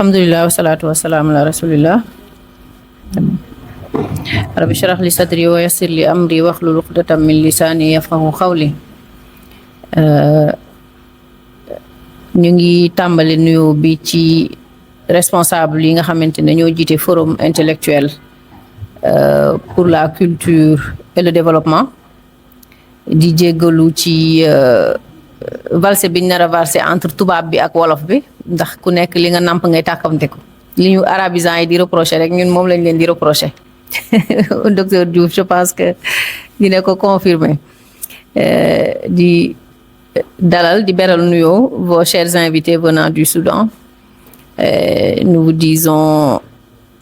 alhamdulillah wasalaatu wasalaamu ala rasulillah rabbi shrah li sadri wa yassir li amri wahlul uqdatam min lisaani yafqahu qawli. ñu ngi tàmbali nuyoo bi ci responsable yi nga xamante ne ñoo jiite forum intellectuel pour la culture et le développement di jéggalu ci valse biñ nar a valse entre tubaab bi ak wolof bi ndax ku nekk li nga namp ngay tàkkamte ko li ñu arabisants yi di reprocher rek ñun moom lañ leen di reprocher docteur Diouf je pense que dina ko confirmer di dalal di beral nuyoo vos chers invités venant du Soudan. Nous vous disons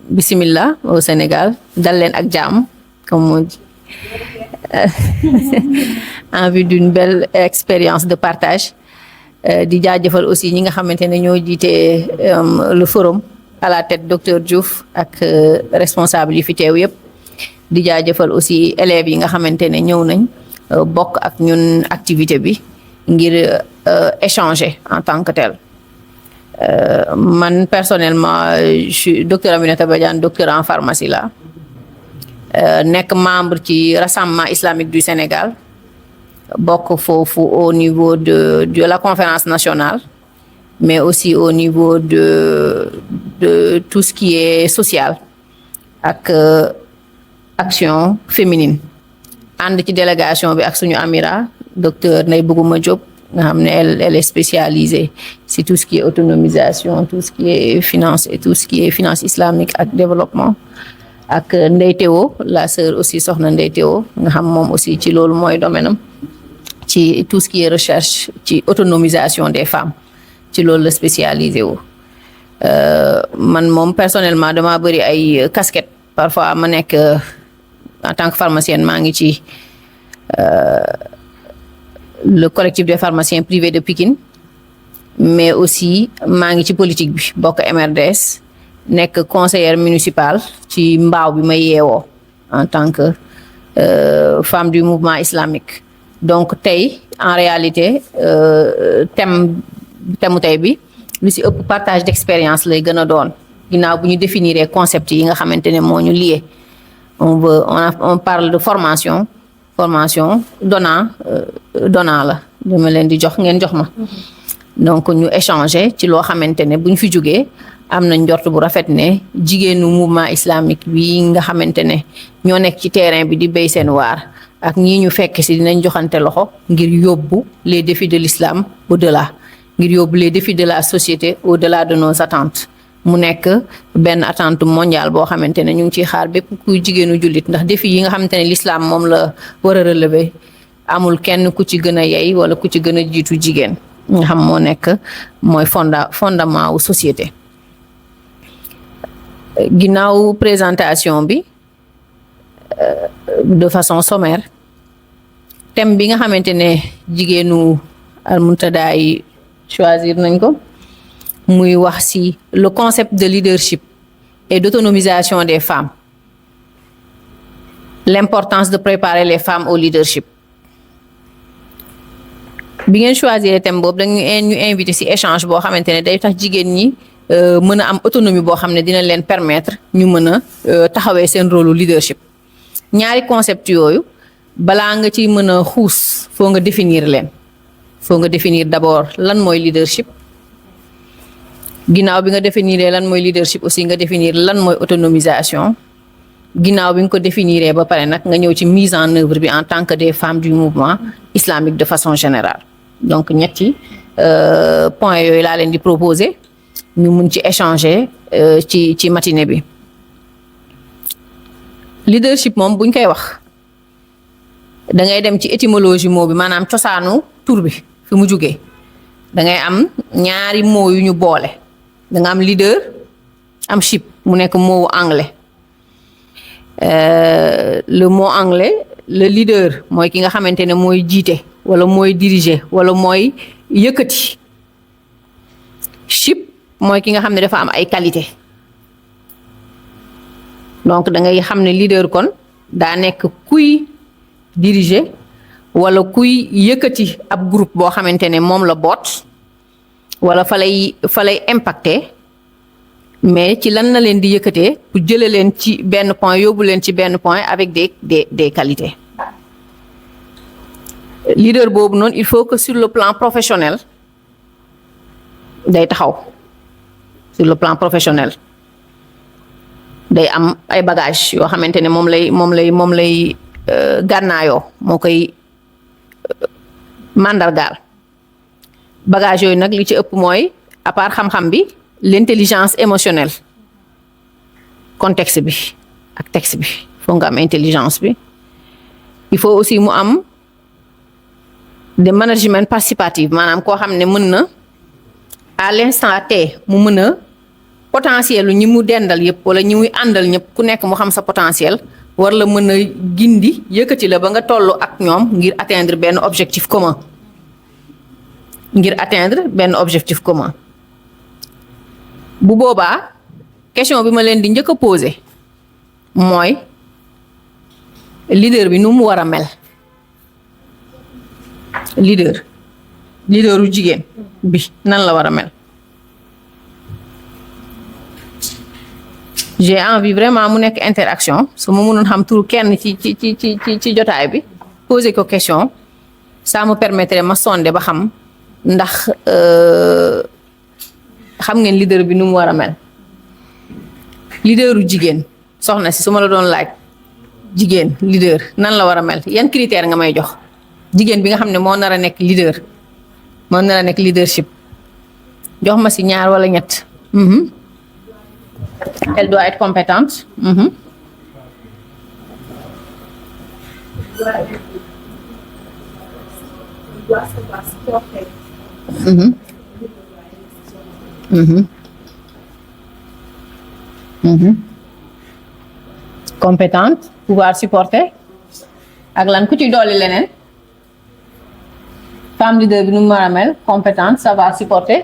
bismillah au Sénégal dal leen ak jàmm comme on dit en vue d'une belle expérience de partage. Di jaajëfal aussi ñi nga xamante ne ñoo jiite le forum à la tête docteur Diouf ak responsable yi fi teew yëpp di jaajëfal aussi élèves yi nga xamante ne ñëw nañ bokk ak ñun activité bi ngir échanger en tant que tel. Man personnellement je suis docteur Aminata Badiane, docteur en pharmacie la nekk membre ci rassemblement islamique du Sénégal bokk foofu au niveau de la conférence nationale mais aussi au niveau de tout ce qui est social ak action féminine ànd ci délégation bi ak suñu amira docteur Ndeye Bougouma Diop nga xam ne elle est spécialisée si tout ce qui est autonomisation, tout ce qui est finance et tout ce qui est finance islamique ak développement ak Ndeye Théo la sœur aussi soxna Ndeye Théo nga xam moom aussi ci loolu mooy domaine am ci tout ce qui est recherche ci autonomisation des femmes ci loolu la spécialisé wu. Man moom personnellement dama bëri ay casquette parfois ma nekk en tant que pharmacienne maa ngi ci le collectif des pharmaciens privés de Pikine mais aussi maa ngi ci politique bi bokk MRDS nekk conseillère municipale ci mbaaw bi ma yeewoo en tant que femme du mouvement islamique. Donc tey en réalité thème tey bi lu ci ëpp partage d'expérience lay gën a doon ginnaaw bu ñu définir concept yi nga xamante ne moo ñu lié on parle de formation donnant la dama leen di jox ngeen jox ma donc ñu échanger ci loo xamante ne bu ñu fi jógee am na njort bu rafet ne jigéenu mouvement islamique bi nga xamante ne ñoo nekk ci terrain bi di béy seen waar ak ñii ñu fekk si dinañ joxante loxo ngir yóbbu les défis de l'islam au-delà ngir yóbbu les défis de la société au-delà de nos attentes mu nekk benn attente mondiale boo xamante ne ñu ngi ciy xaar bépp kuy jigéenu jullit ndax défi yi nga xamante ne l'islam moom la war a relever amul kenn ku ci gën a yey wala ku ci gën a jiitu jigéen nga xam moo nekk mooy fondement wu société. Ginnaaw présentation bi de façon sommaire thème bi nga xamante ne jigéenu Al-Muntada yi choisir nañ ko muy wax ci le concept de leadership et d'autonomisation des femmes, l'importance de préparer les femmes au leadership. Bi ngeen choisir thème boobu dañu ñu invité ci échange boo xamante ne day tax jigéen ñi mën a am autonomie boo xam ne dina leen permettre ñu mën a taxawee seen rôle leadership. Ñaari concept yooyu balaa nga ci mën a xuus foo nga définir leen foo nga définir d'abord lan mooy leadership ginnaaw bi nga définir lan mooy leadership aussi nga définir lan mooy autonomisation ginnaaw bi nga ko définir ba pare nag nga ñëw ci mise en œuvre bi en tant que des femmes du mouvement islamique de façon générale. Donc ñetti points yooyu laa leen di proposer ñu mun ci échanger ci matinée bi. Leadership moom buñ koy wax da ngay dem ci étymologie mot bi maanaam cosaanu tur bi fi mu jugee da ngay am ñaari mots yu ñu boole da nga am leader am ship mu nekk mot anglais. Le mot anglais le leader mooy ki nga xamante ne mooy jiite wala mooy diriger wala mooy yëkkati ship mooy ki nga xam ne dafa am ay qualité. Donc da ngay xam ne leader kon daa nekk kuy diriger wala kuy yëkkati ab groupe boo xamante ne moom la boot wala fa lay impacter mais ci lan na leen di yëkkatee pour jëlee leen ci benn point yóbbu leen ci benn point avec des qualités. Leader boobu noonu il faut que sur le plan professionnel day taxaw sur le plan professionnel day am ay bagages yoo xamante ne moom lay gànnaayoo moo koy màndargaal bagages yooyu nag li ci ëpp mooy à part xam-xam bi l'intelligence émotionnelle contexte bi ak texte bi faut nga am intelligence bi il faut aussi mu am de management participatif maanaam koo xam ne mën na à l'instant T mu mën a potentiel lu ñi mu dendal yëpp wala ñi muy àndal ñëpp ku nekk mu xam sa potentiel war la mën a gindi yëkkati la ba nga toll ak ñoom ngir atteindre benn objectif commun bu boobaa question bi ma leen di njëkk a poser mooy leader bi nu mu war a mel leaderu jigéen bi nan la war a mel. J'ai envie vraiment mu nekk interaction su ma mënoon xam turu kenn ci jotaay bi poser ko question ça me permettrait ma sonder ba xam ndax xam ngeen leader bi nu mu war a mel. Leaderu jigéen soxna si su ma la doon laaj jigéen leader nan la war a mel yan critère nga may jox jigéen bi nga xam ne moo nar a nekk leader moo nar a nekk leadership jox ma si ñaar wala ñett. Elle doit être compétente. Compétente, pouvoir supporter. ak lan ku ci dolli leneen femme leader bi nu mu war a mel compétente, savoir supporter.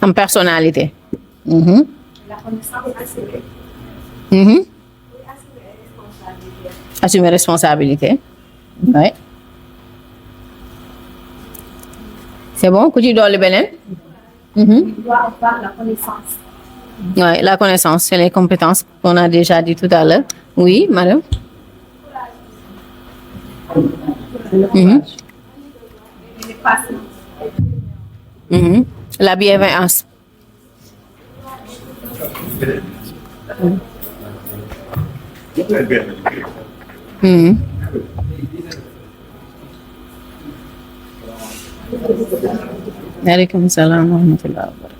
Am personnalité. La connaissance assumer responsabilité. Oui. C'est bon ku ci dolli beneen. Il doit avoir la connaissance. Oui, la connaissance, c'est les compétences qu'on a déjà dit tout à l'heure. Oui, madame. La bienveillance. Aleykum salaam wa rahmatullahi wa barakatuh.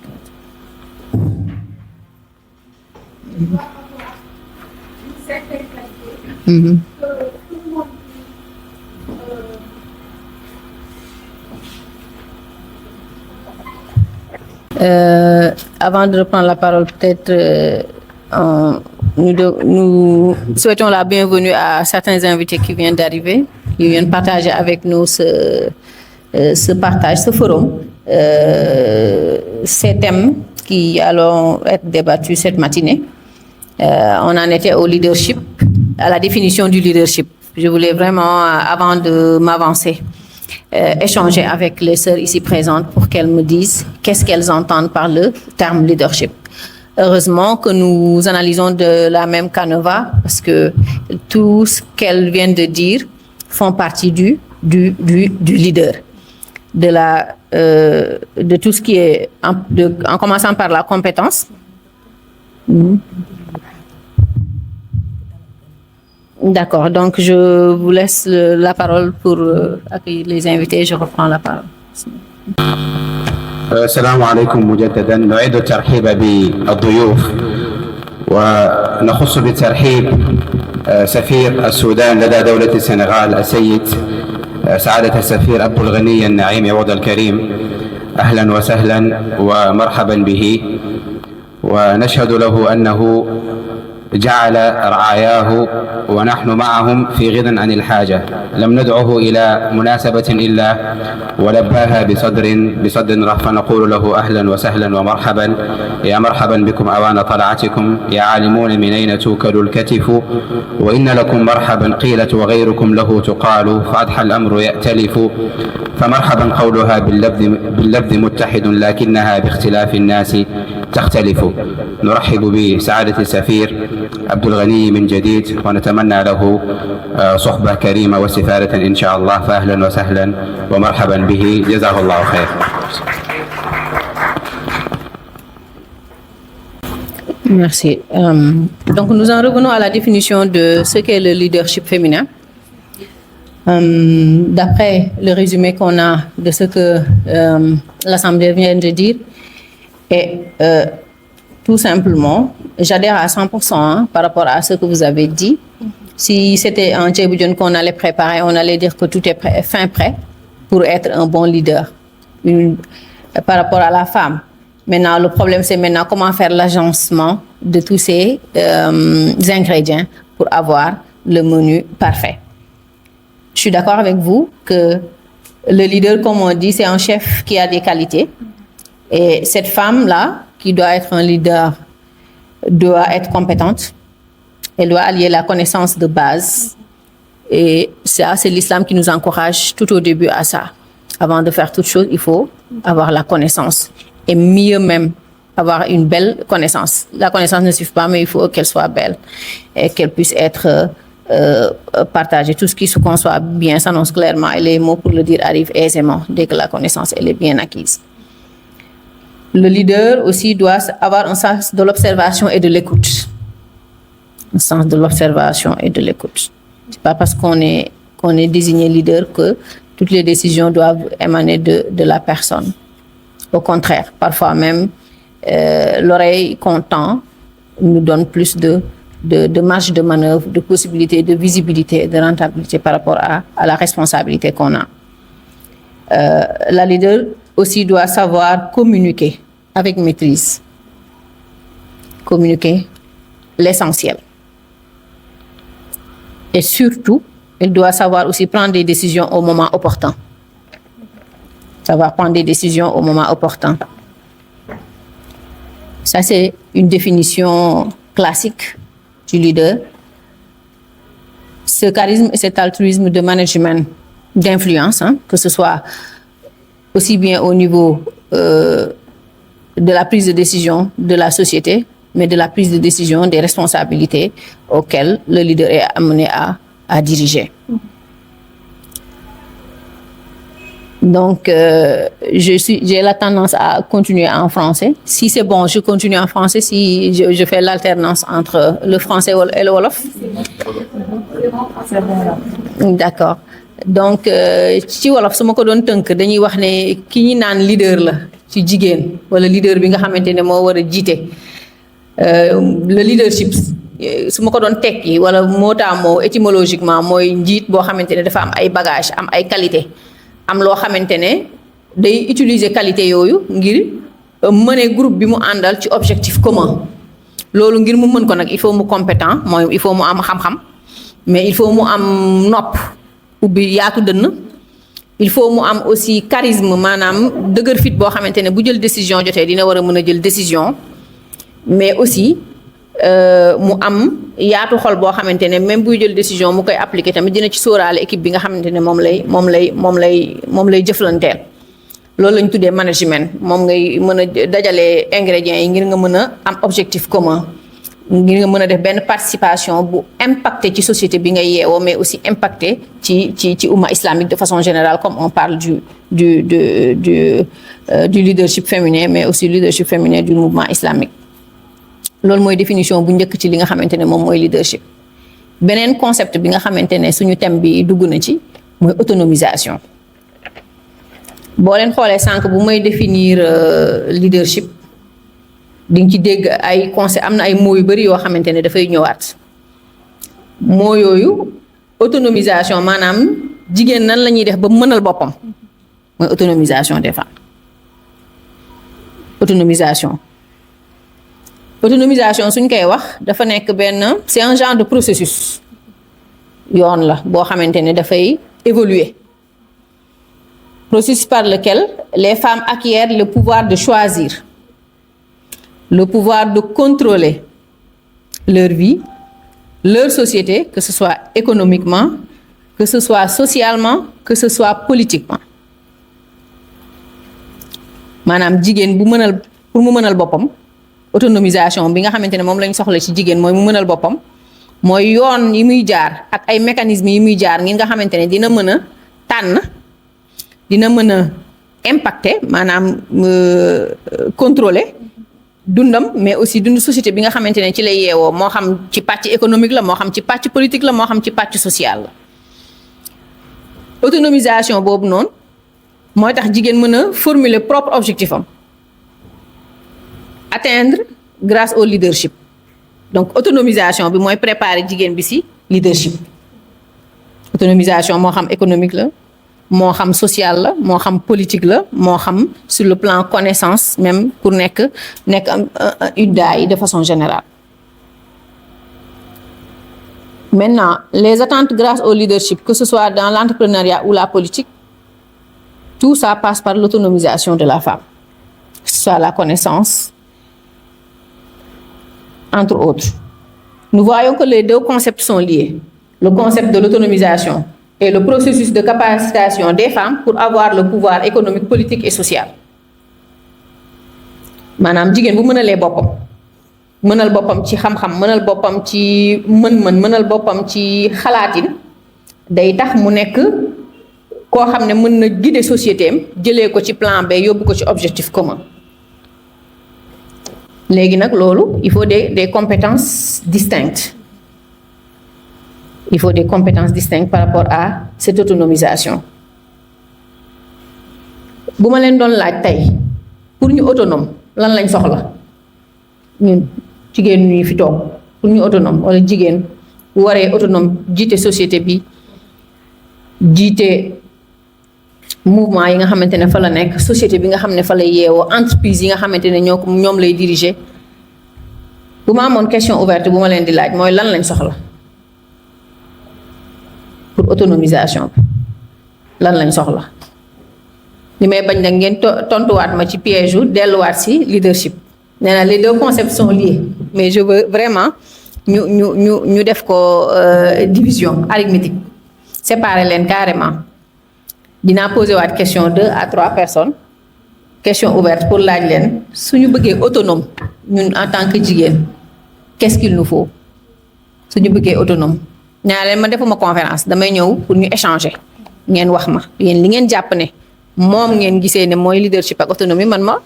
Avant de reprendre la parole, peut-être nous souhaitons la bienvenue à certains invités qui viennent d'arriver, qui viennent partager avec nous ce forum, ces thèmes qui allont être débattus cette matinée. On en était au leadership, à la définition du leadership. Je voulais vraiment, avant de m'avancer, échanger avec les sœurs ici présentes pour qu'elles me disent qu'est-ce qu'elles entendent par le terme leadership. Heureusement que nous analysons de la même canevas parce que tout ce qu'elles viennent de dire font partie du leader, de tout ce qui est en commençant par la compétence. D'accord, donc je vous laisse la parole pour accueillir les invités. Je reprends la parole. السلام عليكم مجددا. نعيد الترحيب بالضيوف ونخص بالترحيب سفير السودان لدى دولة السنغال السيد سعادة السفير أبو الغني النعيم عوض الكريم. أهلا وسهلا ومرحبا به، ونشهد له أنه جعل رعاياه ونحن معهم في غنى عن الحاجة. لم ندعه إلى مناسبة إلا ولباها بصدر رحب، فنقول له أهلا وسهلا ومرحبا، يا مرحبا بكم أوان طلعتكم، يا عالمون من أين توكل الكتف، وإن لكم مرحبا قيلت وغيركم له تقال، فأضحى الأمر يأتلف، فمرحبا قولها باللفظ متحد لكنها باختلاف الناس تختلف. نرحب بسعادة السفير عبد الغني من جديد، ونتمنى له صحبة كريمة واستفادة إن شاء الله، فأهلا وسهلا ومرحبا به، جزاه الله خير. Merci. Donc nous en revenons à la définition de ce qu'est le leadership féminin. D'après le résumé qu'on a de ce que l'Assemblée vient de dire, et tout simplement, j'adhère à 100% par rapport à ce que vous avez dit. Si c'était un Djeboudion qu'on allait préparer, on allait dire que tout est fin prêt pour être un bon leader par rapport à la femme. Maintenant, le problème, c'est maintenant comment faire l'agencement de tous ces ingrédients pour avoir le menu parfait. Je suis d'accord avec vous que le leader, comme on dit, c'est un chef qui a des qualités. Et cette femme-là, qui doit être un leader, doit être compétente. Elle doit allier la connaissance de base. Et ça, c'est l'islam qui nous encourage tout au début à ça. Avant de faire toute chose, il faut avoir la connaissance. Et mieux même, avoir une belle connaissance. La connaissance ne suffit pas, mais il faut qu'elle soit belle et qu'elle puisse être partagée. Tout ce qui se conçoit bien s'annonce clairement et les mots pour le dire arrivent aisément dès que la connaissance elle est bien acquise. Le leader aussi doit avoir un sens de l'observation et de l'écoute. Un sens de l'observation et de l'écoute. C'est pas parce qu'on est désigné leader que toutes les décisions doivent émaner de la personne. Au contraire, parfois même, l'oreille qu'on tend nous donne plus de marge de manœuvre, de possibilités, de visibilité, de rentabilité par rapport à la responsabilité qu'on a. La leader aussi doit savoir communiquer avec maîtrise. Communiquer l'essentiel. Et surtout, elle doit savoir aussi prendre des décisions au moment opportun. Savoir prendre des décisions au moment opportun. Ça, c'est une définition classique du leader. Ce charisme et cet altruisme de management, d'influence, que ce soit aussi bien au niveau de la prise de décision de la société, mais de la prise de décision des responsabilités auxquelles le leader est amené à diriger. Donc, j'ai la tendance à continuer en français. Si c'est bon, je continue en français. Si je fais l'alternance entre le français et le wolof. D'accord. Donc, ci wolof su ma ko doon tënk dañuy wax ne ki ñi naan leader la ci jigéen wala leader bi nga xamante ne moo war a jiite le leadership su ma ko doon tekki wala mot à mot étymologiquement mooy njiit boo xamante ne dafa am ay bagages am ay qualité am loo xamante ne day utiliser qualité yooyu ngir mener groupe bi mu àndal ci objectif commun loolu ngir mu mën ko nag il faut mu compétent mooy il faut mu am xam-xam mais il faut mu am nopp ubbi yaatu dënn il faut mu am aussi charisme maanaam dëgër fit boo xamante ne bu jël décision jotee dina war a mën a jël décision mais aussi mu am yaatu xol boo xamante ne même buy jël décision mu koy appliquer tamit dina ci sóoraale équipe bi nga xamante ne moom lay jëflanteel loolu lañ tuddee management moom ngay mën a dajale ingrédients yi ngir nga mën a am objectif commun ngir nga mën a def benn participation bu impacté ci société bi ngay yeewoo mais aussi impacté ci umma islamique de façon générale comme on parle du leadership féminin mais aussi leadership féminin du mouvement islamique loolu mooy définition bu njëkk ci li nga xamante ne moom mooy leadership beneen concept bi nga xamante ne suñu thème bi dugg na ci mooy autonomisation boo leen xoolee sànq bu may définir leadership di nga ci dégg ay concept am na ay mots yu bari yoo xamante ne dafay ñëwaat mots yooyu autonomisation maanaam jigéen nan la ñuy def ba mënal boppam mooy autonomisation des femmes autonomisation autonomisation suñ koy wax dafa nekk benn c'est un genre de processus yoon la boo xamante ne dafay évoluer processus par lequel les femmes acquièrent le pouvoir de choisir, le pouvoir de contrôler leur vie, leur société, que ce soit économiquement, que ce soit socialement, que ce soit politiquement. Maanaam jigéen bu mënal pour mu mënal boppam autonomisation bi nga xamante ne moom lañ soxla ci jigéen mooy mu mënal boppam mooy yoon yi muy jaar ak ay mécanismes yi muy jaar ngir nga xamante ne dina mën a tànn dina mën a impacter maanaam contrôler dundam mais aussi dund société bi nga xamante ne ci lay yeewoo moo xam ci pàcc économique la moo xam ci pàcc politique la moo xam ci pàcc social la autonomisation boobu noonu mooy tax jigéen mën a formuler propre objectif am atteindre grâce au leadership donc autonomisation bi mooy préparer jigéen bi ci leadership autonomisation moo xam économique la moo xam social la moo xam politique la moo xam sur le plan connaissance même pour nekk UDA yi de façon générale. Maintenant les attentes grâce au leadership que ce soit dans l'entrepreneuriat ou la politique tout ça passe par l'autonomisation de la femme que ce soit la connaissance entre autres. Nous voyons que les deux concepts sont liés, le concept de l'autonomisation et le processus de capacitation des femmes pour avoir le pouvoir économique, politique et social. Maanaam jigéen bu mënalee boppam mënal boppam ci xam-xam mënal boppam ci mën-mën mënal boppam ci xalaatin day tax mu nekk koo xam ne mën na guider société am jëlee ko ci plan B yóbbu ko ci objectif commun. Léegi nag loolu il faut des compétences distinctes. Il faut des compétences distinctes par rapport à cette autonomisation. Bu ma leen doon laaj tey pour ñu autonome lan lañ soxla ñun jigéen ñi fi toog pour ñu autonome wala jigéen bu waree autonome jiite société bi jiite mouvement yi nga xamante ne fa la nekk société bi nga xam ne fa lay yeewoo entreprise yi nga xamante ne ñoom lay diriger bu ma amoon question ouverte bu ma leen di laaj mooy lan lañ soxla. Pour autonomisation lan lañ soxla li may bañ nag ngeen tontuwaat ma ci piège u delluwaat ci leadership nee na les deux concepts sont liés mais je veux vraiment ñu def ko division arithmétique séparer leen carrément dinaa poser waat question 2 à 3 personnes question ouverte pour laaj leen suñu bëggee autonome ñun en tant que jigéen qu'est-ce qu'il nous faut suñu bëggee autonome ñaa leen ma defuma conférence damay ñëw pour ñu échanger ngeen wax ma yéen li ngeen jàpp ne moom ngeen gisee ne mooy leadership ak autonomie man ma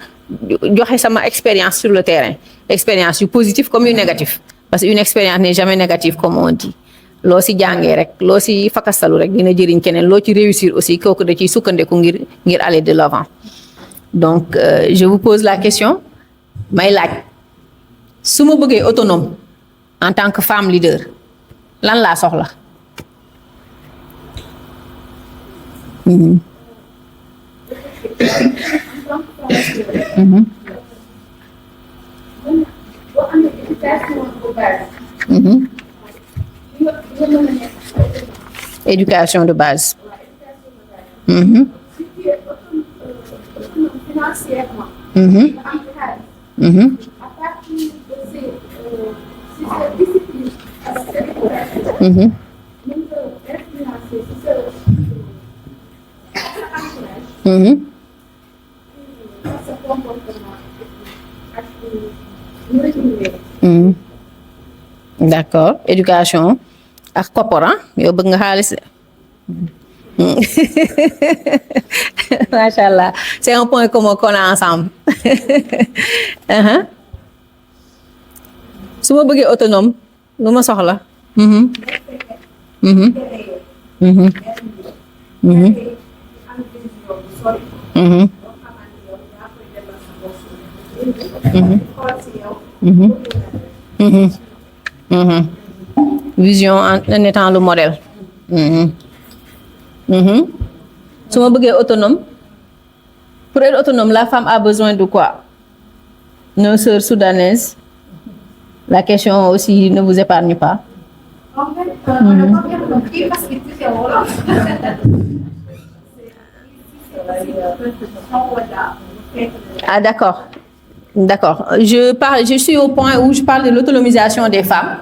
joxe sama expérience sur le terrain expérience yu positive comme yu négatif parce que une expérience n'est jamais négative comme on dit loo si jàngee rek loo si fakastalu rek dina jëriñ keneen loo ci réussir aussi kooku da ciy sukkandeku ngir aller de l'avant donc je vous pose la question may laaj su ma bëggee autonome en tant que femme leader lan laa soxla. Éducation de base. D'accord éducation ak koppar yow bëgg nga xaalis macha allah c'est un point commun qu'on a ensemble su ma bëggee autonome lu ma soxla. Vision en étant le modèle. su ma bëggee autonome pour être autonome la femme a besoin de quoi? Nos sœurs soudanaises La question aussi ne vous épargne pas. En fait, on n'a pas bien compris parce que tout est en Wolof. Ah, d'accord. D'accord. Je suis au point où je parle de l'autonomisation des femmes.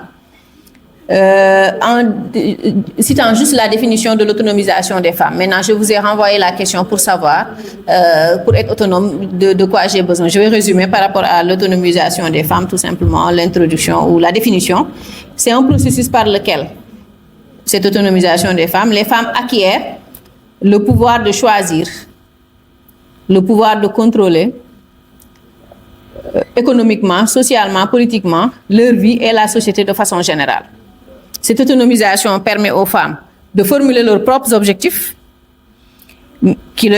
Citant juste la définition de l'autonomisation des femmes. Maintenant, je vous ai renvoyé la question pour savoir, pour être autonome, de quoi j'ai besoin. Je vais résumer par rapport à l'autonomisation des femmes, tout simplement, l'introduction ou la définition. C'est un processus par lequel, cette autonomisation des femmes, les femmes acquièrent le pouvoir de choisir, le pouvoir de contrôler économiquement, socialement, politiquement, leur vie et la société de façon générale. Cette autonomisation permet aux femmes de formuler leurs propres objectifs qui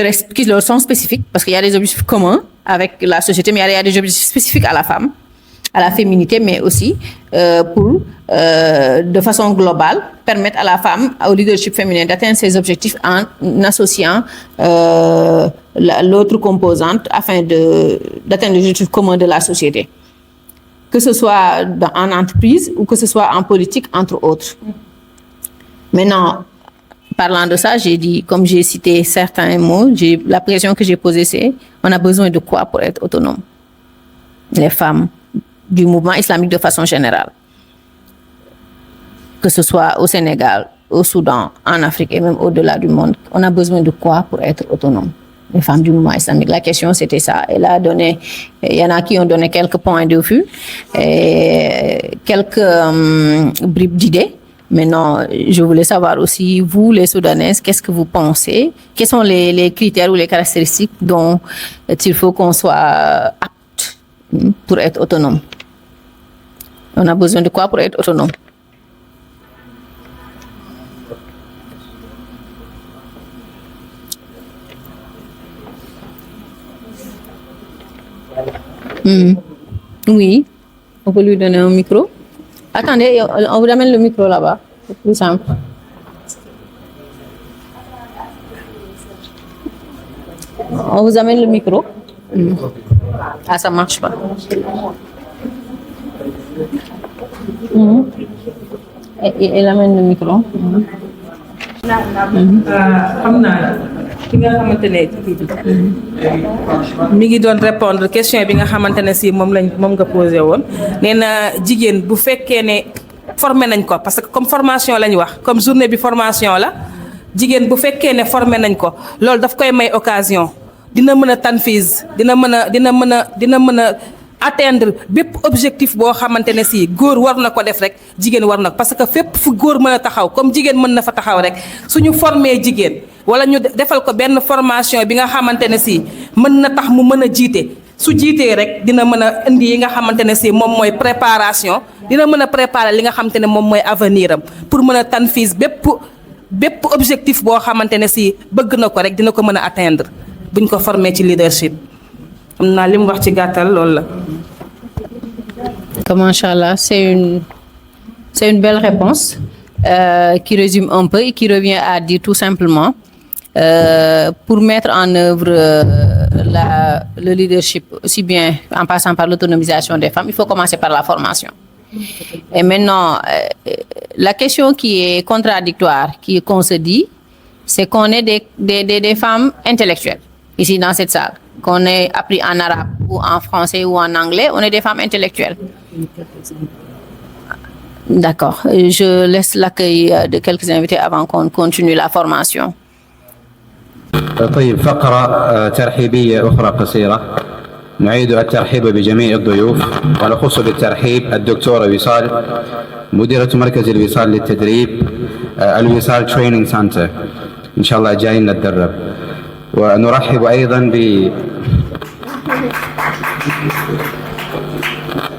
leur sont spécifiques, parce qu'il y a des objectifs communs avec la société, mais il y a des objectifs spécifiques à la femme, à la féminité, mais aussi pour, de façon globale, permettre à la femme, au leadership féminin, d'atteindre ses objectifs en associant l'autre composante afin d'atteindre l'objectif commun de la société. Que ce soit en entreprise ou que ce soit en politique, entre autres. Maintenant, parlant de ça, j'ai dit, comme j'ai cité certains mots, la question que j'ai posée, c'est on a besoin de quoi pour être autonome? Les femmes du mouvement islamique de façon générale. Que ce soit au Sénégal, au Soudan, en Afrique et même au-delà du monde, on a besoin de quoi pour être autonome? Les femmes du mouvement islamique. La question, c'était ça. Elle a donné, il y en a qui ont donné quelques points de vue, et quelques bribes d'idées. Maintenant, je voulais savoir aussi, vous, les Soudanaises, qu'est-ce que vous pensez? Quels sont les critères ou les caractéristiques dont il faut qu'on soit apte pour être autonome? On a besoin de quoi pour être autonome? Oui, on peut lui donner un micro. Attendez, on vous amène le micro là-bas, c'est plus simple. On vous amène le micro. Ah, ça marche pas. Il amène le micro. xam naa ki nga xamante ne mi ngi doon répondre question bi nga xamante ne si moom nga posé woon nee na jigéen bu fekkee ne formé nañ ko parce que comme formation lañ wax comme journée bi formation la jigéen bu fekkee ne formé nañ ko loolu daf koy may occasion dina mën a tanfise dina mën a atteindre bépp objectif boo xamante ne si góor war na ko def rek jigéen war na ko parce que fépp fu góor mën a taxaw comme jigéen mën na fa taxaw rek suñu formé jigéen wala ñu defal ko benn formation bi nga xamante ne si mën na tax mu mën a jiite su jiitee rek dina mën a indi yi nga xamante ne si moom mooy préparation dina mën a préparer li nga xamante ne moom mooy avenir am pour mën a tanfise bépp objectif boo xamante ne si bëgg na ko rek dina ko mën a atteindre buñ ko formé ci leadership. am naa li mu wax ci gàttal loolu la. Machallah, c'est une belle réponse qui résume un peu et qui revient à dire tout simplement pour mettre en œuvre le leadership aussi bien en passant par l'autonomisation des femmes, il faut commencer par la formation. Et maintenant, la question qui est contradictoire, qu'on se dit, c'est qu'on est des femmes intellectuelles ici dans cette salle. Qu'on ait appris en arabe ou en français ou en anglais, on est des femmes intellectuelles. D'accord. Je laisse l'accueil de quelques invités avant qu'on continue la formation. طيب فقرة ترحيبية أخرى قصيرة. نعيد الترحيب بجميع الضيوف ونخص بالترحيب الدكتورة وصال مديرة مركز الوصال للتدريب الوصال تريننج سنتر إن شاء الله جايين نتدرب.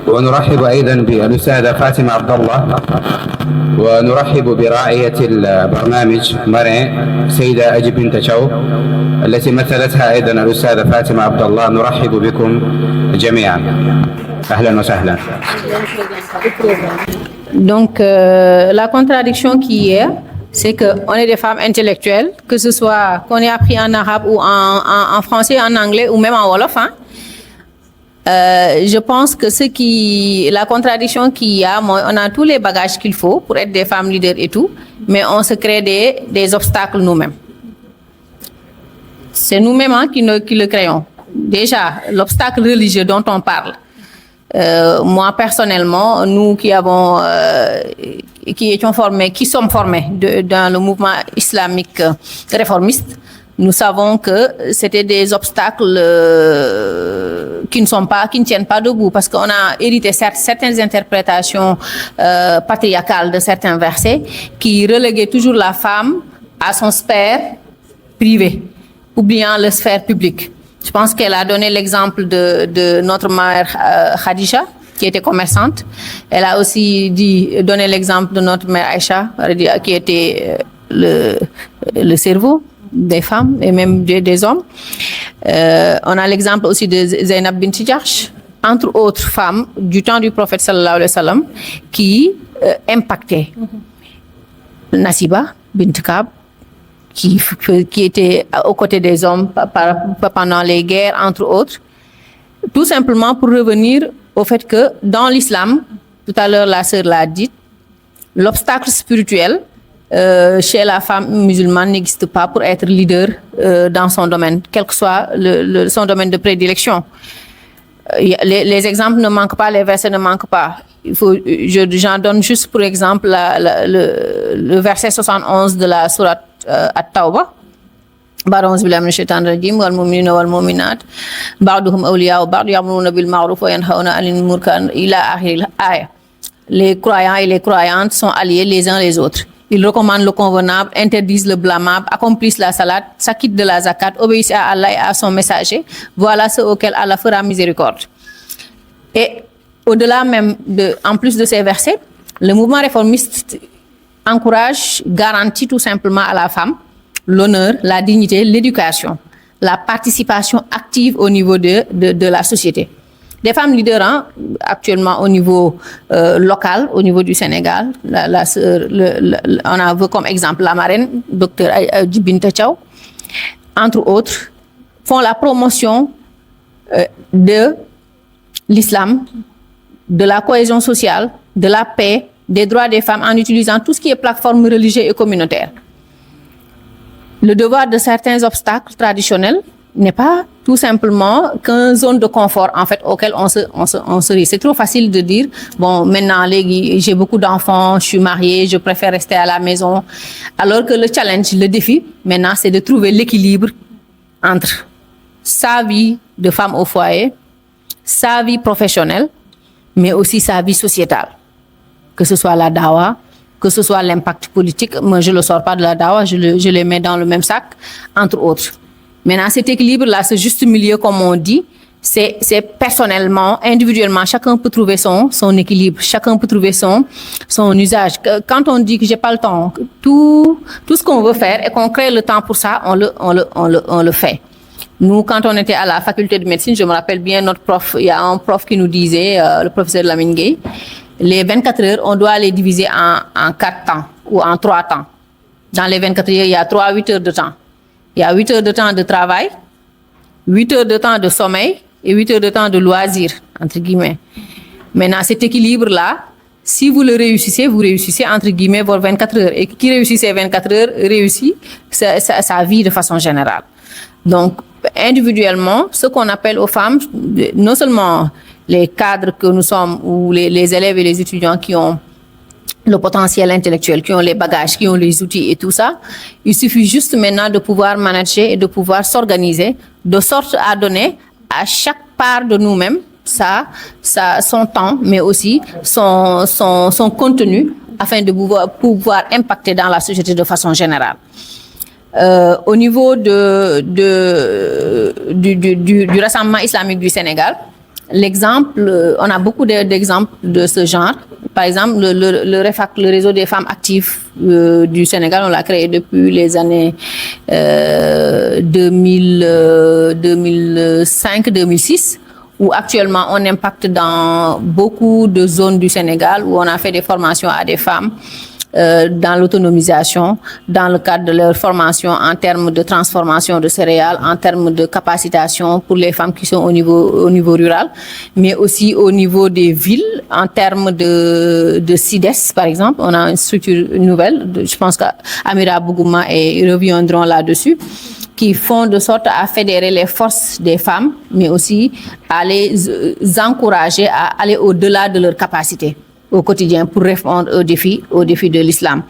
ونرحب أيضا بالأستاذة فاطمة عبد الله ونرحب براعية البرنامج مرين سيدة أجي بنت شو التي مثلتها أيضا الأستاذة فاطمة عبد الله. نرحب بكم جميعا أهلا وسهلا. Donc la contradiction qui est, c'est qu'on est des femmes intellectuelles, que ce soit qu'on ait appris en arabe ou en français, en anglais ou même en wolof, hein. Je pense que la contradiction qu'il y a, on a tous les bagages qu'il faut pour être des femmes leaders et tout, mais on se crée des obstacles nous-mêmes. C'est nous-mêmes qui le créons. Déjà, l'obstacle religieux dont on parle. Moi, personnellement, nous qui sommes formés dans le mouvement islamique réformiste, nous savons que c'était des obstacles qui ne tiennent pas debout, parce qu'on a hérité certaines interprétations patriarcales de certains versets qui reléguaient toujours la femme à son sphère privée, oubliant la sphère publique. Je pense qu'elle a donné l'exemple de notre mère Khadija, qui était commerçante. Elle a aussi donné l'exemple de notre mère Aïcha, qui était le cerveau des femmes et même des hommes. On a l'exemple aussi de Zainab bint Jahsh, entre autres femmes du temps du prophète sallallahu alayhi wa sallam, qui impactaient Nasiba bint Kab, qui était aux côtés des hommes pendant les guerres, entre autres. Tout simplement pour revenir au fait que dans l'islam, tout à l'heure la sœur l'a dit, l'obstacle spirituel chez la femme musulmane n'existe pas pour être leader dans son domaine, quel que soit son domaine de prédilection. Les exemples ne manquent pas, les versets ne manquent pas. J'en donne juste pour exemple le verset 71 de la sourate At-Tawbah. Ba'ouzu billahi minash shaitanir rajim wal mu'minuna wal mu'minat ba'duhum awliya'u ba'd ya'muruna bil ma'ruf wa yanhauna 'anil munkar ila akhiril aya. Les croyants et les croyantes sont alliés les uns les autres. Ils recommandent le convenable, interdisent le blâmable, accomplissent la salat, s'acquittent de la zakat, obéissent à Allah et à son messager. Voilà ceux auxquels Allah fera miséricorde. Et au-delà même en plus de ces versets, le mouvement réformiste encourage, garantit tout simplement à la femme l'honneur, la dignité, l'éducation, la participation active au niveau de la société. Des femmes leaders, actuellement au niveau local, au niveau du Sénégal, on a vu comme exemple la marraine, Dr Binta Thiaw, entre autres, font la promotion de l'islam, de la cohésion sociale, de la paix, des droits des femmes en utilisant tout ce qui est plateforme religieuse et communautaire. Le devoir de certains obstacles traditionnels n'est pas tout simplement qu'une zone de confort en fait auquel on se rit. C'est trop facile de dire bon, maintenant j'ai beaucoup d'enfants, je suis mariée, je préfère rester à la maison, alors que le challenge, le défi maintenant, c'est de trouver l'équilibre entre sa vie de femme au foyer, sa vie professionnelle, mais aussi sa vie sociétale, que ce soit la dawa, que ce soit l'impact politique. Moi, je ne le sors pas de la dawa, je les mets dans le même sac, entre autres. Maintenant, cet équilibre-là, ce juste milieu, comme on dit, c'est personnellement, individuellement, chacun peut trouver son équilibre, chacun peut trouver son usage. Quand on dit que j'ai pas le temps, tout ce qu'on veut faire et qu'on crée le temps pour ça, on le fait. Nous, quand on était à la faculté de médecine, je me rappelle bien notre prof, il y a un prof qui nous disait, le professeur Lamine Gueye, les 24 heures, on doit les diviser en 4 temps ou en 3 temps. Dans les 24 heures, il y a 8 heures de temps. Il y a 8 heures de temps de travail, 8 heures de temps de sommeil et 8 heures de temps de loisir, entre guillemets. Maintenant, cet équilibre-là, si vous le réussissez, vous réussissez, entre guillemets, vos 24 heures. Et qui réussit ces 24 heures, réussit sa vie de façon générale. Donc, individuellement, ce qu'on appelle aux femmes, non seulement les cadres que nous sommes ou les élèves et les étudiants qui ont le potentiel intellectuel, qui ont les bagages, qui ont les outils et tout ça, il suffit juste maintenant de pouvoir manager et de pouvoir s'organiser de sorte à donner à chaque part de nous-mêmes son temps, mais aussi son contenu afin de pouvoir impacter dans la société de façon générale. Au niveau du Rassemblement islamique du Sénégal, l'exemple, on a beaucoup d'exemples de ce genre. Par exemple, le REFAC, le réseau des femmes actives du Sénégal, on l'a créé depuis les années 2005-2006, où actuellement on impacte dans beaucoup de zones du Sénégal, où on a fait des formations à des femmes dans l'autonomisation, dans le cadre de leur formation en termes de transformation de céréales, en termes de capacitation pour les femmes qui sont au niveau rural, mais aussi au niveau des villes, en termes de CIDES, par exemple. On a une structure nouvelle, je pense qu'Amira Bougouma et reviendront là-dessus, qui font de sorte à fédérer les forces des femmes, mais aussi à les encourager à aller au-delà de leurs capacités au quotidien pour répondre aux défis de l'islam,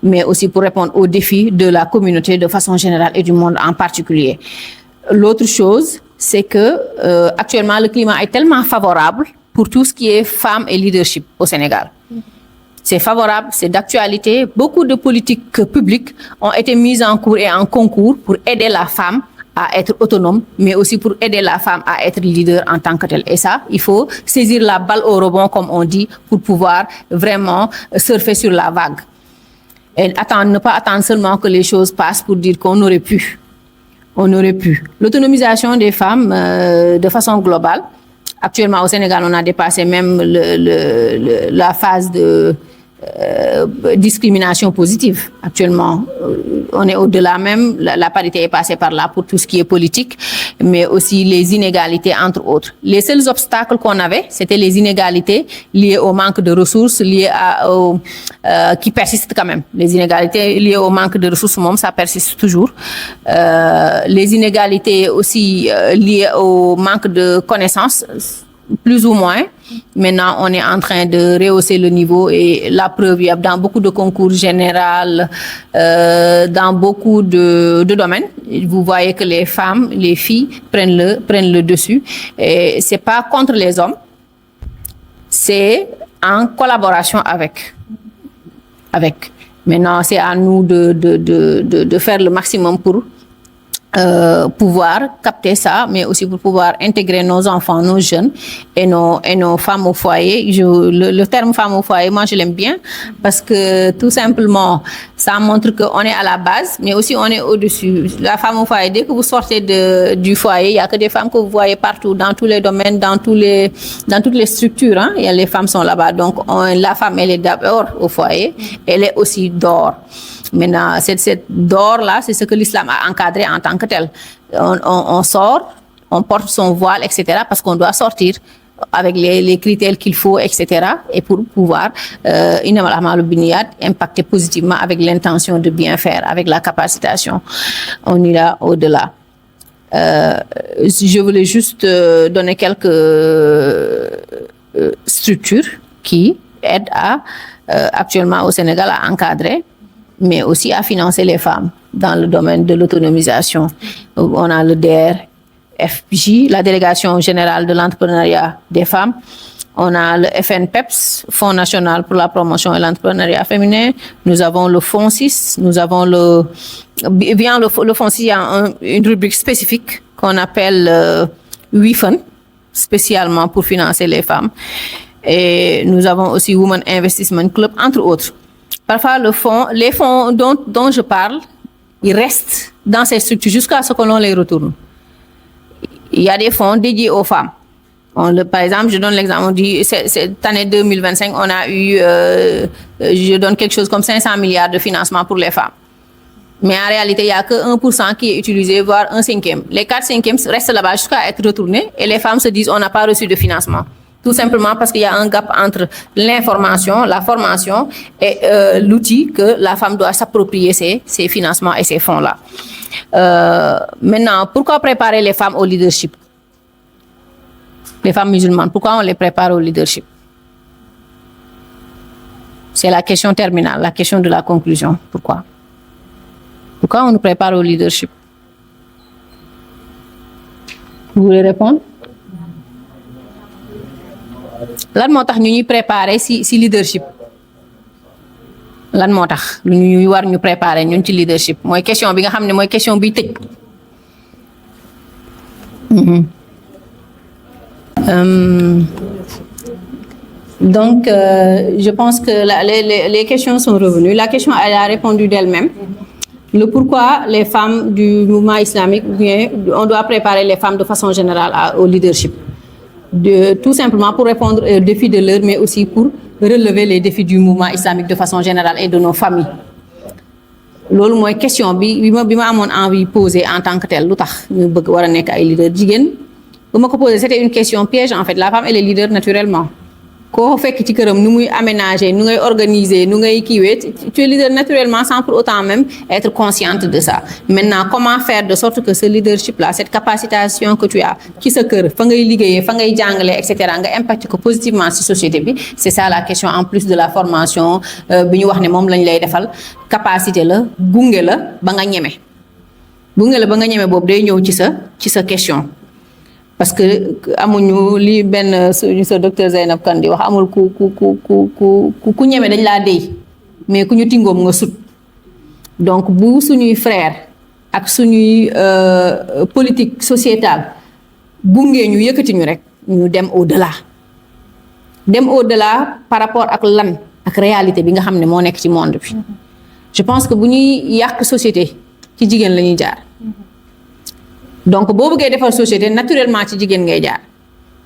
mais aussi pour répondre aux défis de la communauté de façon générale et du monde en particulier. L'autre chose, c'est que actuellement le climat est tellement favorable pour tout ce qui est femmes et leadership au Sénégal. C'est favorable, c'est d'actualité. Beaucoup de politiques publiques ont été mises en cours et en concours pour aider la femme à être autonome, mais aussi pour aider la femme à être leader en tant que telle. Et ça, il faut saisir la balle au rebond, comme on dit, pour pouvoir vraiment surfer sur la vague. Et ne pas attendre seulement que les choses passent pour dire qu'on aurait pu. On aurait pu. L'autonomisation des femmes de façon globale. Actuellement, au Sénégal, on a dépassé même la phase de discrimination positive. Actuellement, on est au-delà même, la parité est passée par là pour tout ce qui est politique, mais aussi les inégalités entre autres. Les seuls obstacles qu'on avait, c'était les inégalités liées au manque de ressources, qui persistent quand même. Les inégalités liées au manque de ressources, ça persiste toujours. Les inégalités aussi liées au manque de connaissances, plus ou moins. Maintenant, on est en train de rehausser le niveau et la preuve, dans beaucoup de concours généraux, dans beaucoup de domaines, vous voyez que les femmes, les filles prennent le dessus. Et c'est pas contre les hommes, c'est en collaboration avec. Maintenant, c'est à nous de faire le maximum pour pouvoir capter ça, mais aussi pour pouvoir intégrer nos enfants, nos jeunes et nos femmes au foyer. Le terme femme au foyer, moi je l'aime bien parce que tout simplement ça montre qu'on est à la base, mais aussi on est au-dessus. La femme au foyer, dès que vous sortez du foyer, il n'y a que des femmes que vous voyez partout, dans tous les domaines, dans toutes les structures, hein, et les femmes sont là-bas. Donc la femme, elle est d'abord au foyer, elle est aussi dehors. Maintenant, cette dehors-là, c'est ce que l'islam a encadré en tant que tel. On sort, on porte son voile, etc., parce qu'on doit sortir avec les critères qu'il faut, etc., et pour pouvoir impacter positivement avec l'intention de bien faire, avec la capacitation. On ira au-delà. Je voulais juste donner quelques structures qui aident actuellement au Sénégal à encadrer, mais aussi à financer les femmes dans le domaine de l'autonomisation. On a le DRFJ, la Délégation générale de l'entrepreneuriat des femmes. On a le FNPEPS, Fonds national pour la promotion et l'entrepreneuriat féminin. Nous avons le Fonds 6, nous avons le Fonds 6, il y a une rubrique spécifique qu'on appelle WIFUN, spécialement pour financer les femmes. Et nous avons aussi Women Investment Club, entre autres. Parfois, les fonds dont je parle, ils restent dans ces structures jusqu'à ce que l'on les retourne. Il y a des fonds dédiés aux femmes. Par exemple, je donne l'exemple, on dit, cette année 2025, on a eu, je donne quelque chose comme 500 milliards de financement pour les femmes. Mais en réalité, il n'y a que 1% qui est utilisé, voire 1/5. Les 4/5 restent là-bas jusqu'à être retournés et les femmes se disent, on n'a pas reçu de financement. Tout simplement parce qu'il y a un gap entre l'information, la formation et l'outil que la femme doit s'approprier ces financements et ces fonds-là. Maintenant, pourquoi préparer les femmes au leadership? Les femmes musulmanes, pourquoi on les prépare au leadership? C'est la question terminale, la question de la conclusion. Pourquoi? Pourquoi on nous prépare au leadership? Vous voulez répondre? Lan moo tax ñu ñuy préparer si leadership lan moo tax lu ñuy war ñu préparer ñun ci leadership mooy question bi nga xam ne mooy question biy tëj. Donc je pense que les questions sont revenues. La question elle a répondu d'elle-même. Le pourquoi les femmes du mouvement islamique, on doit préparer les femmes de façon générale au leadership. Tout simplement pour répondre aux défis de l'heure, mais aussi pour relever les défis du mouvement islamique de façon générale et de nos familles loolu mooy question bi ma amoon envie poser en tant que tel lu tax ñu bëgg war a nekk ay leader jigéen bu ma ko poser c'était une question piège en fait la femme elle est leader naturellement koo fekk ci këram nu muy aménager nu ngay organiser nu ngay kiiwee tu es leader naturellement sans pour autant même être consciente de ça maintenant comment faire de sorte que ce leadership là cette capacitation que tu as ci sa kër fa ngay liggéeyee fa ngay jàngalee et cetera nga impacter ko positivement ci société bi c'est ça la question en plus de la formation bi ñu wax ne moom lañ lay defal capacité la gunge la ba nga ñeme boobu day ñëw ci sa question parce que amuñu li benn suñu sa docteur Zeynab Kane di wax amul ku ñeme dañ laa déy mais ku ñu tingoom nga sut donc bu suñuy frère ak suñuy politique sociétale gungee ñu yëkkati ñu rek ñu dem au-delà par rapport ak lan ak réalité bi nga xam ne moo nekk ci monde bi je pense que bu ñuy yàq société ci jigéen la ñuy jaar donc boo bëggee defar société naturellement ci jigéen ngay jaar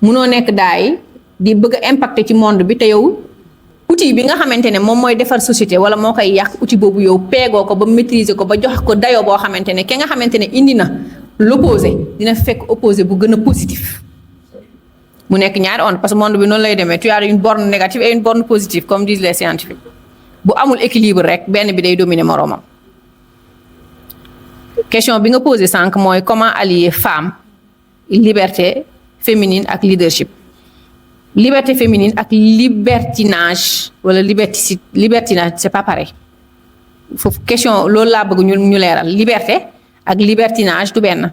munoo nekk daay di bëgg a impacter ci monde bi te yow outil bi nga xamante ne moom mooy defar société wala moo koy yàq outil boobu yow peegoo ko ba maîtriser ko ba jox ko dayoo boo xamante ne ki nga xamante ne indi na l'opposé dina fekk opposé bu gën a positif mu nekk ñaari onde parce que monde bi noonu lay demee tu as une borne négative et une borne positive comme disent les scientifiques bu amul équilibre rek benn bi day dominer moroomam. question bi nga posé sànq mooy comment allier femme liberté féminine ak leadership liberté féminine ak libertinage wala libertinage c'est pas pareil foofu question loolu laa bëgg ñu leeral liberté ak libertinage du benn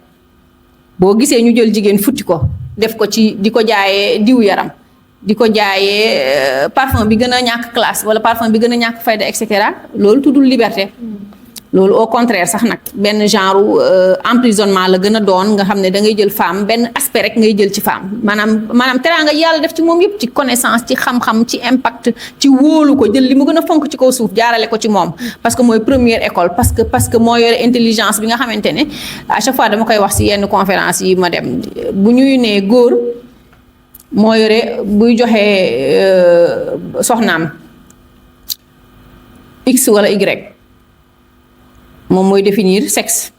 boo gisee ñu jël jigéen futti ko def ko ci di ko jaayee diw yaram di ko jaayee parfum bi gën a ñàkk classe wala parfum bi gën a ñàkk fayda et cetera loolu tuddul liberté loolu au contraire sax nag benn genre emprisonnement la gën a doon nga xam ne da ngay jël femme benn aspect rek ngay jël ci femme maanaam teraanga yàlla def ci moom yëpp ci connaissance ci xam-xam ci impact ci wóolu ko jël li mu gën a fonk ci kaw suuf jaarale ko ci moom parce que mooy première école parce que moo yore intelligence bi nga xamante ne à chaque fois dama koy wax si yenn conférence yi ma dem bu ñuy nee góor moo yore buy joxe soxnaam X wala Y moom mooy définir sexe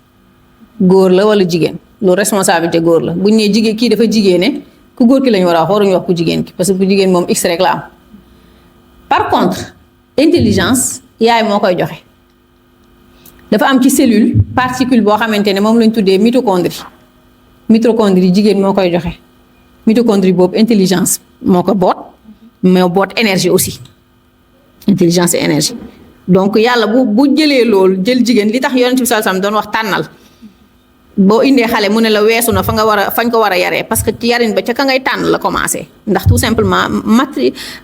góor la wala jigéen loolu responsabilité góor la bu ñu nee jigéen kii dafa jigéene ku góor ki lañu war a wax waruñu wax ku jigéen ki parce que ku jigéen moom X rek la am par contre intelligence yaay moo koy joxe dafa am ci cellule particule boo xamante ne moom lañ tuddee mitochondrie jigéen moo koy joxe mitochondrie boobu intelligence moo ko boot énergie aussi intelligence et énergie donc yàlla bu jëlee loolu jël jigéen li tax yonent bi sallallahu alayhi wasallam doon wax tànnal boo indee xale mu ne la weesu na fañ ko war a yaree parce que ci yarin ba ca ka ngay tànn la commencé ndax tout simplement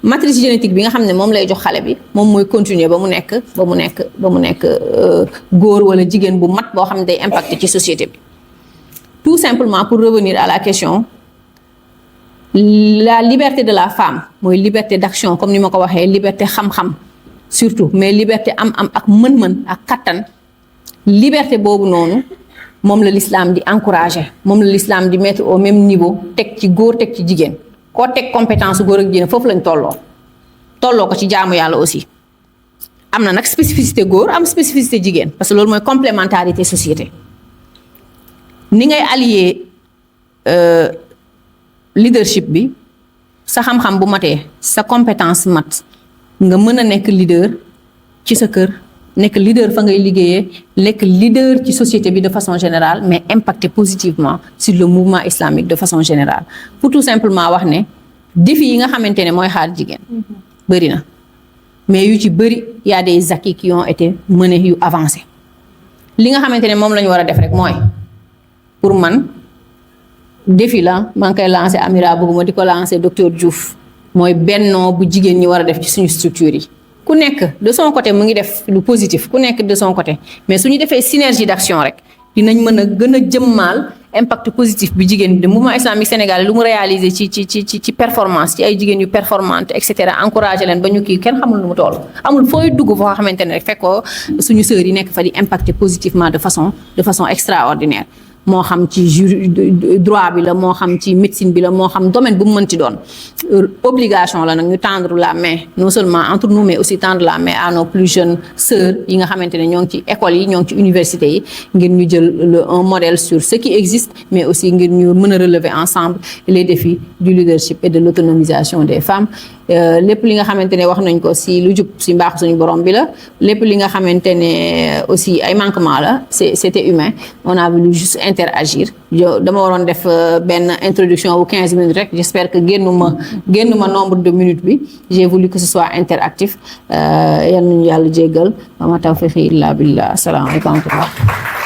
matrice génétique bi nga xam ne moom lay jox xale bi moom mooy continuer ba mu nekk góor wala jigéen bu mat boo xam ne day impacter ci société bi tout simplement pour revenir à la question la liberté de la femme mooy liberté d'action comme ni ma ko waxee liberté xam-xam surtout mais liberté am ak mën-mën ak kattan liberté boobu noonu moom la l'islam di encourager moom la l'islam di mettre au même niveau teg ci góor teg ci jigéen koo teg compétence góor ak jigéen foofu lañ tolloo ko ci jaamu yàlla aussi am na nag spécificité góor am spécificité jigéen parce que loolu mooy complémentarité société ni ngay allier leadership bi sa xam-xam bu matee sa compétence mat nga mën a nekk leader ci sa kër nekk leader fa ngay liggéeyee nekk leader ci société bi de façon générale mais impacter positivement sur le mouvement islamique de façon générale pour tout simplement wax ne défi yi nga xamante ne mooy xaar jigéen bëri na mais yu ci bëri y a des acquis qui ont été menés yu avancé li nga xamante ne moom la ñu war a def rek mooy pour man défi la maa ngi koy lancé Amira bëgguma di ko lancé docteur Diouf mooy bennoo bu jigéen ñi war a def ci suñu structure yi ku nekk de son côté mu ngi def lu positif ku nekk de son côté mais suñu defee synergie d'action rek dinañ mën a gën a jëmmaal impact positif bi jigéen bi de mouvement islamique sénégalais lu mu réaliser ci performance ci ay jigéen yu performante et cetera encouragé leen ba ñu kii kenn xamul lu mu toll amul fooy dugg foo xamante ne rek fekkoo suñu sœurs yi nekk fa di impacter positivement de façon extraordinaire moo xam ci droit bi la moo xam ci médecine bi la moo xam domaine bu mu mënti doon obligation la nag ñu tendre la main non seulement entre nous mais aussi tendre la main à nos plus jeunes sœurs yi nga xamante ne ñoo ngi ci école yi ñoo ngi ci université yi ngir ñu jël un modèle sur ce qui existe mais aussi ngir ñu mën a relever ensemble les défis du leadership et de l'autonomisation des femmes lépp li nga xamante ne wax nañ ko si lu jub si mbaaxu suñu borom bi la lépp li nga xamante ne aussi ay manquement la c'était humain on a voulu juste interagir dama waroon def benn introduction wu 15 minutes rek j'espère que génnuma nombre de minutes bi j'ai voulu que ce soit interactif yal nañu yàlla jéggal wa ma tawfiqi illa billah asalaamaaleykum wa rahmatullah